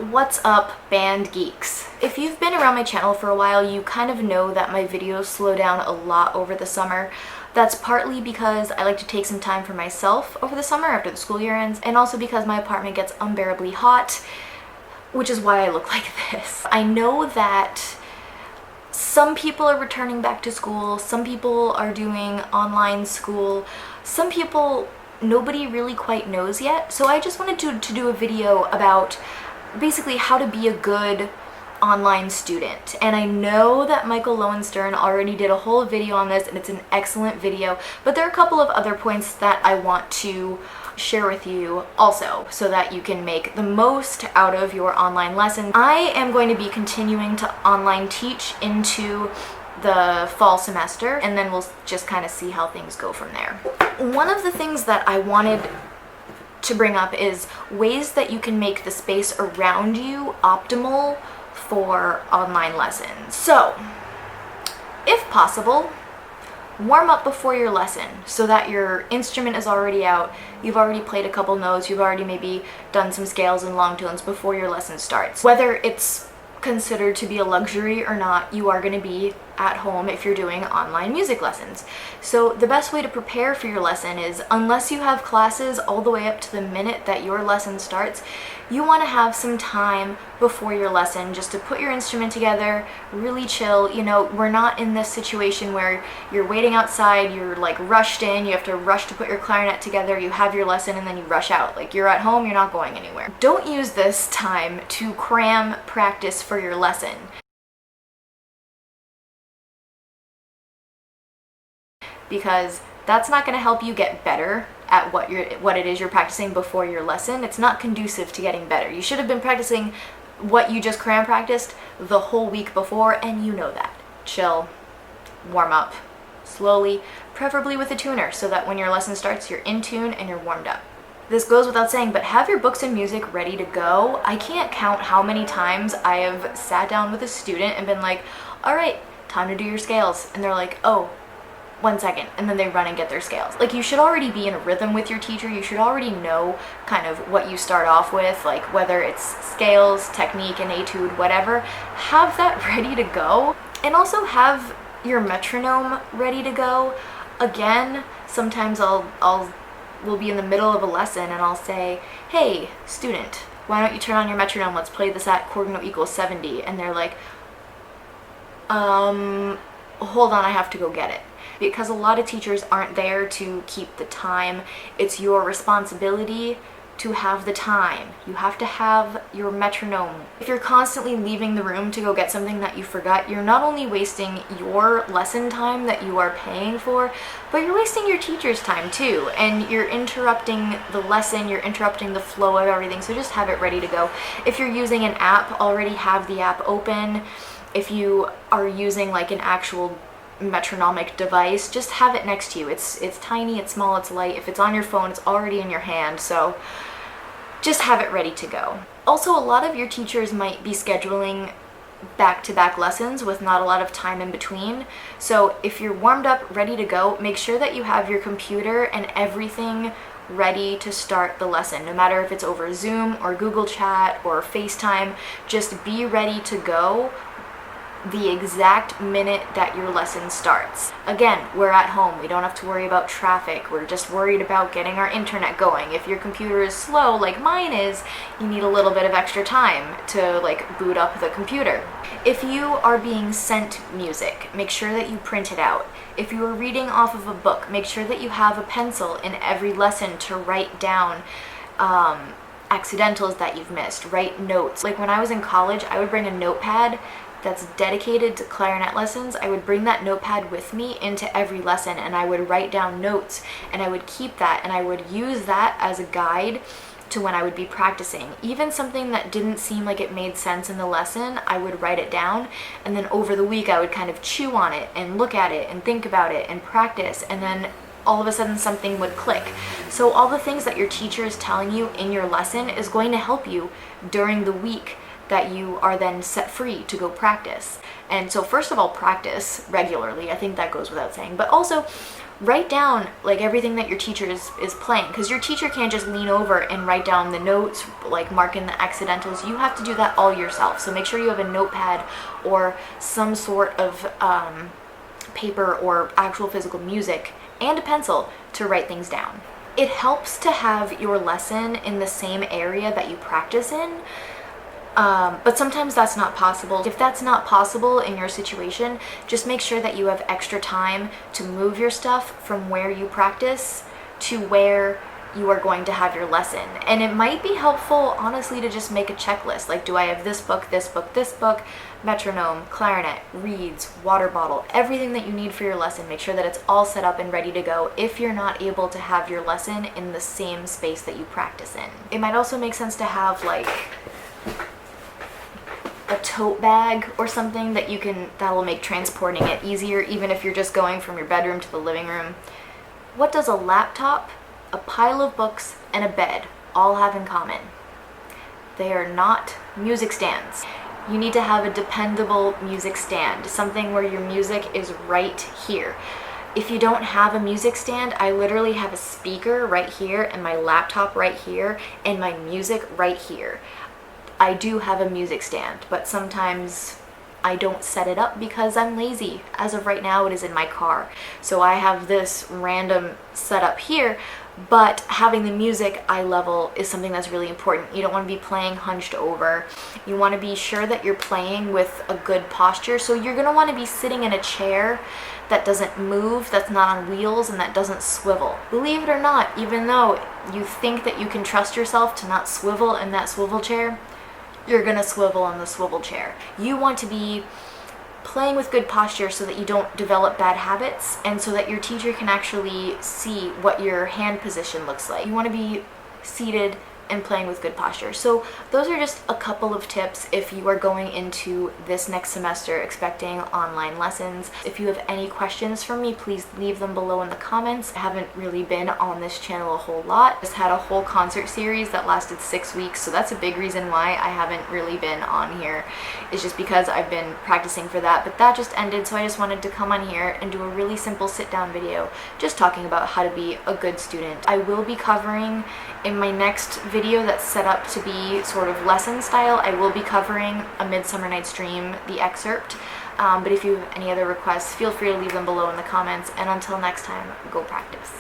What's up, band geeks? If you've been around my channel for a while, you kind of know that my videos slow down a lot over the summer. That's partly because I like to take some time for myself over the summer after the school year ends, and also because my apartment gets unbearably hot, which is why I look like this. I know that some people are returning back to school, some people are doing online school, some people nobody really quite knows yet. So I just wanted to do a video about basically how to be a good online student. And I know that Michael Lowenstern already did a whole video on this, and it's an excellent video, but there are a couple of other points that I want to share with you also so that you can make the most out of your online lessons. I am going to be continuing to online teach into the fall semester, and then we'll just kind of see how things go from there. One of the things that I wanted to bring up is ways that you can make the space around you optimal for online lessons. So, if possible, warm up before your lesson so that your instrument is already out, you've already played a couple notes, you've already maybe done some scales and long tones before your lesson starts. Whether it's considered to be a luxury or not, you are going to be at home if you're doing online music lessons. So the best way to prepare for your lesson is, unless you have classes all the way up to the minute that your lesson starts, you want to have some time before your lesson just to put your instrument together, really chill. You know, we're not in this situation where you're waiting outside, you're like rushed in, you have to rush to put your clarinet together, you have your lesson, and then you rush out. Like, you're at home, you're not going anywhere. Don't use this time to cram practice for your lesson. Because that's not going to help you get better at what it is you're practicing before your lesson. It's not conducive to getting better. You should have been practicing what you just cram practiced the whole week before, and you know that. Chill, warm up slowly, preferably with a tuner, so that when your lesson starts, you're in tune and you're warmed up. This goes without saying, but have your books and music ready to go. I can't count how many times I have sat down with a student and been like, all right, time to do your scales. And they're like, oh, 1 second, and then they run and get their scales. Like, you should already be in a rhythm with your teacher. You should already know kind of what you start off with, like whether it's scales, technique, an etude, whatever. Have that ready to go, and also have your metronome ready to go. Again, sometimes we'll be in the middle of a lesson and I'll say, hey, student, why don't you turn on your metronome? Let's play this at chord note equals 70. And they're like, hold on, I have to go get it. Because a lot of teachers aren't there to keep the time. It's your responsibility to have the time. You have to have your metronome. If you're constantly leaving the room to go get something that you forgot, you're not only wasting your lesson time that you are paying for, but you're wasting your teacher's time too. And you're interrupting the lesson, you're interrupting the flow of everything, so just have it ready to go. If you're using an app, already have the app open. If you are using like an actual metronomic device, just have it next to you. It's tiny, it's small, it's light. If it's on your phone, it's already in your hand, so just have it ready to go. Also, a lot of your teachers might be scheduling back-to-back lessons with not a lot of time in between. So if you're warmed up, ready to go, make sure that you have your computer and everything ready to start the lesson. No matter if it's over Zoom or Google Chat or FaceTime, just be ready to go the exact minute that your lesson starts. Again, we're at home. We don't have to worry about traffic. We're just worried about getting our internet going. If your computer is slow, like mine is, you need a little bit of extra time to like boot up the computer. If you are being sent music, make sure that you print it out. If you are reading off of a book, make sure that you have a pencil in every lesson to write down accidentals that you've missed, write notes. Like when I was in college, I would bring a notepad that's dedicated to clarinet lessons. I would bring that notepad with me into every lesson, and I would write down notes, and I would keep that, and I would use that as a guide to when I would be practicing. Even something that didn't seem like it made sense in the lesson, I would write it down, and then over the week I would kind of chew on it and look at it and think about it and practice, and then all of a sudden something would click. So all the things that your teacher is telling you in your lesson is going to help you during the week that you are then set free to go practice. And so first of all, practice regularly. I think that goes without saying. But also write down like everything that your teacher is playing, because your teacher can't just lean over and write down the notes, like mark in the accidentals. You have to do that all yourself. So make sure you have a notepad or some sort of paper or actual physical music and a pencil to write things down. It helps to have your lesson in the same area that you practice in, but sometimes that's not possible. If that's not possible in your situation, just make sure that you have extra time to move your stuff from where you practice to where you are going to have your lesson. And it might be helpful, honestly, to just make a checklist. Like, do I have this book, this book, this book, metronome, clarinet, reeds, water bottle, everything that you need for your lesson. Make sure that it's all set up and ready to go if you're not able to have your lesson in the same space that you practice in. It might also make sense to have like a tote bag or something that'll make transporting it easier, even if you're just going from your bedroom to the living room. What does a laptop, a pile of books, and a bed all have in common? They are not music stands. You need to have a dependable music stand, something where your music is right here. If you don't have a music stand, I literally have a speaker right here and my laptop right here and my music right here. I do have a music stand, but sometimes I don't set it up because I'm lazy. As of right now, it is in my car. So I have this random setup here, but having the music eye level is something that's really important. You don't want to be playing hunched over. You want to be sure that you're playing with a good posture. So you're going to want to be sitting in a chair that doesn't move, that's not on wheels, and that doesn't swivel. Believe it or not, even though you think that you can trust yourself to not swivel in that swivel chair, you're gonna swivel in the swivel chair. You want to be playing with good posture so that you don't develop bad habits and so that your teacher can actually see what your hand position looks like. You want to be seated and playing with good posture. So those are just a couple of tips if you are going into this next semester expecting online lessons. If you have any questions for me, please leave them below in the comments. I haven't really been on this channel a whole lot. I just had a whole concert series that lasted 6 weeks, so that's a big reason why I haven't really been on here. It's just because I've been practicing for that, but that just ended, so I just wanted to come on here and do a really simple sit-down video just talking about how to be a good student. I will be covering in my next video that's set up to be sort of lesson style, I will be covering A Midsummer Night's Dream, the excerpt. But if you have any other requests, feel free to leave them below in the comments. And until next time, go practice.